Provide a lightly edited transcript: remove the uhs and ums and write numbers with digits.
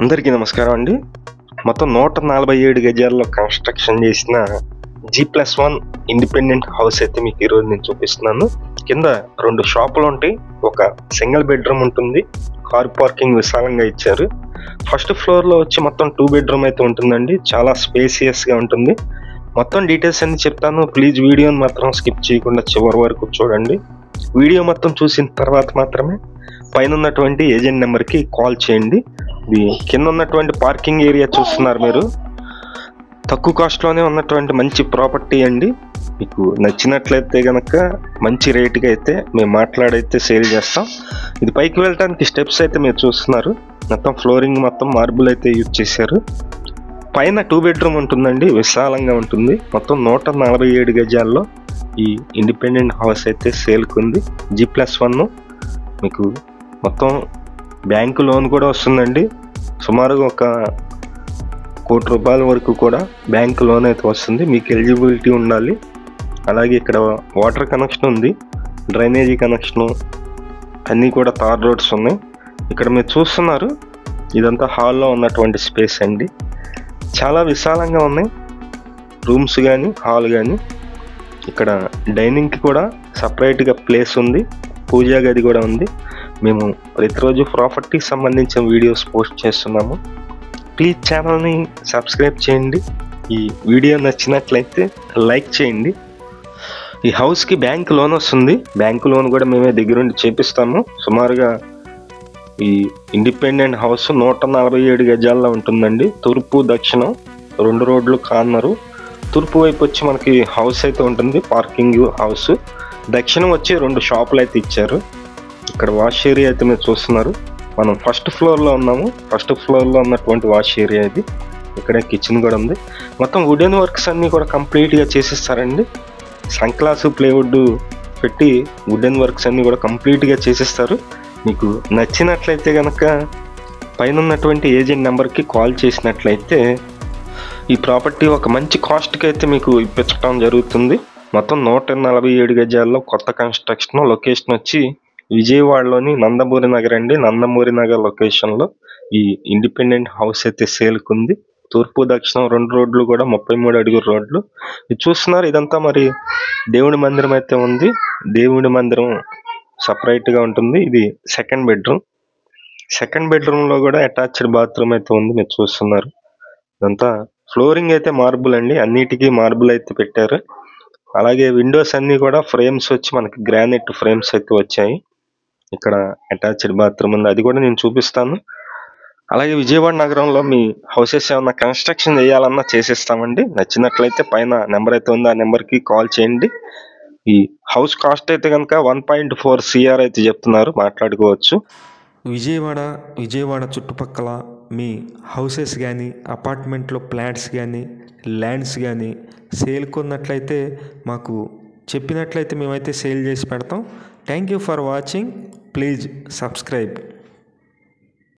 అందరికీ నమస్కారం అండి. మొత్తం 147 గజాల్లో కన్స్ట్రక్షన్ చేసిన G+1 ఇండిపెండెంట్ హౌస్ అయితే మీకు ఈరోజు నేను చూపిస్తున్నాను. కింద 2 షాపులు ఉంటాయి, ఒక సింగిల్ బెడ్రూమ్ ఉంటుంది, కార్ పార్కింగ్ విశాలంగా ఇచ్చారు. ఫస్ట్ ఫ్లోర్లో వచ్చి మొత్తం 2 బెడ్రూమ్ అయితే ఉంటుందండి, చాలా స్పేసియస్గా ఉంటుంది. మొత్తం డీటెయిల్స్ అన్ని చెప్తాను, ప్లీజ్ వీడియోని మాత్రం స్కిప్ చేయకుండా చివరి వరకు చూడండి. వీడియో మొత్తం చూసిన తర్వాత మాత్రమే పైన ఉన్నటువంటి ఏజెంట్ నెంబర్కి కాల్ చేయండి. ఇది కింద ఉన్నటువంటి పార్కింగ్ ఏరియా చూస్తున్నారు మీరు, తక్కువ కాస్ట్లోనే ఉన్నటువంటి మంచి ప్రాపర్టీ అండి. మీకు నచ్చినట్లయితే కనుక మంచి రేటుకి అయితే మేము మాట్లాడైతే సేల్ చేస్తాం. ఇది పైకి వెళ్ళడానికి స్టెప్స్ అయితే మీరు చూస్తున్నారు, మొత్తం ఫ్లోరింగ్ మొత్తం మార్బుల్ అయితే యూజ్ చేశారు. పైన 2 బెడ్రూమ్ ఉంటుందండి, విశాలంగా ఉంటుంది. మొత్తం 147 గజాల్లో ఈ ఇండిపెండెంట్ హౌస్ అయితే సేల్కి ఉంది. G+1 మీకు మొత్తం బ్యాంకు లోన్ కూడా వస్తుందండి. సుమారుగా ఒక ₹1 కోటి వరకు కూడా బ్యాంకు లోన్ అయితే వస్తుంది. మీకు ఎలిజిబిలిటీ ఉండాలి. అలాగే ఇక్కడ వాటర్ కనెక్షన్ ఉంది, డ్రైనేజీ కనెక్షను అన్నీ కూడా తార్ రోడ్స్ ఉన్నాయి. ఇక్కడ మీరు చూస్తున్నారు, ఇదంతా హాల్లో ఉన్నటువంటి స్పేస్ అండి. చాలా విశాలంగా ఉన్నాయి రూమ్స్ కానీ హాల్ కానీ. ఇక్కడ డైనింగ్కి కూడా సపరేట్గా ప్లేస్ ఉంది, పూజా గది కూడా ఉంది. మేము ప్రతిరోజు ప్రాపర్టీకి సంబంధించిన వీడియోస్ పోస్ట్ చేస్తున్నాము. ప్లీజ్ ఛానల్ని సబ్స్క్రైబ్ చేయండి. ఈ వీడియో నచ్చినట్లయితే లైక్ చేయండి. ఈ హౌస్కి బ్యాంక్ లోన్ వస్తుంది, బ్యాంకు లోన్ కూడా మేమే దగ్గరుండి చేపిస్తాము. సుమారుగా ఈ ఇండిపెండెంట్ హౌస్ 147 గజాల్లో ఉంటుందండి. తూర్పు దక్షిణం 2 రోడ్లు కార్నరు. తూర్పు వైపు వచ్చి మనకి హౌస్ అయితే ఉంటుంది, పార్కింగ్ హౌస్. దక్షిణం వచ్చి 2 షాపులు అయితే ఇచ్చారు. ఇక్కడ వాష్ ఏరియా అయితే మీరు చూస్తున్నారు. మనం ఫస్ట్ ఫ్లోర్లో ఉన్నాము, ఫస్ట్ ఫ్లోర్లో ఉన్నటువంటి వాష్ ఏరియా ఇది. ఇక్కడే కిచెన్ కూడా ఉంది. మొత్తం వుడెన్ వర్క్స్ అన్నీ కూడా కంప్లీట్గా చేసిస్తారండి. సన్గ్లాస్ ప్లేవుడ్ పెట్టి వుడెన్ వర్క్స్ అన్నీ కూడా కంప్లీట్గా చేసిస్తారు. మీకు నచ్చినట్లయితే కనుక పైన ఉన్నటువంటి ఏజెంట్ నెంబర్కి కాల్ చేసినట్లయితే ఈ ప్రాపర్టీ ఒక మంచి కాస్ట్కి అయితే మీకు ఇప్పించడం జరుగుతుంది. మొత్తం 147 గజాల్లో కొత్త కన్స్ట్రక్షన్. లొకేషన్ వచ్చి విజయవాడలోని నందమూరి నగర్ అండి. నందమూరి నగర్ లొకేషన్లో ఈ ఇండిపెండెంట్ హౌస్ అయితే సేల్కి ఉంది. తూర్పు దక్షిణం 2 రోడ్లు కూడా 33 అడుగుల రోడ్లు. ఇది చూస్తున్నారు, ఇదంతా మరి దేవుడి మందిరం అయితే ఉంది. దేవుడి మందిరం సపరేట్గా ఉంటుంది. ఇది సెకండ్ బెడ్రూమ్. సెకండ్ బెడ్రూమ్లో కూడా అటాచ్డ్ బాత్రూమ్ అయితే ఉంది, మీరు చూస్తున్నారు. ఇదంతా ఫ్లోరింగ్ అయితే మార్బుల్ అండి, అన్నిటికీ మార్బుల్ అయితే పెట్టారు. అలాగే విండోస్ అన్నీ కూడా ఫ్రేమ్స్ వచ్చి మనకి గ్రానైట్ ఫ్రేమ్స్ అయితే వచ్చాయి. ఇక్కడ అటాచ్డ్ బాత్రూమ్ ఉంది, అది కూడా నేను చూపిస్తాను. అలాగే విజయవాడ నగరంలో మీ హౌసెస్ ఏమన్నా కన్స్ట్రక్షన్ చేయాలన్నా చేసేస్తామండి. నచ్చినట్లయితే పైన నెంబర్ అయితే ఉంది, ఆ నెంబర్కి కాల్ చేయండి. ఈ హౌస్ కాస్ట్ అయితే కనుక 1.4 CR అయితే చెప్తున్నారు, మాట్లాడుకోవచ్చు. విజయవాడ చుట్టుపక్కల మీ హౌసెస్ కానీ అపార్ట్మెంట్లో ఫ్లాట్స్ కానీ ల్యాండ్స్ కానీ సేల్కున్నట్లయితే మాకు చెప్పినట్లయితే మేమైతే సేల్ చేసి పెడతాం. Thank you for watching. Please subscribe.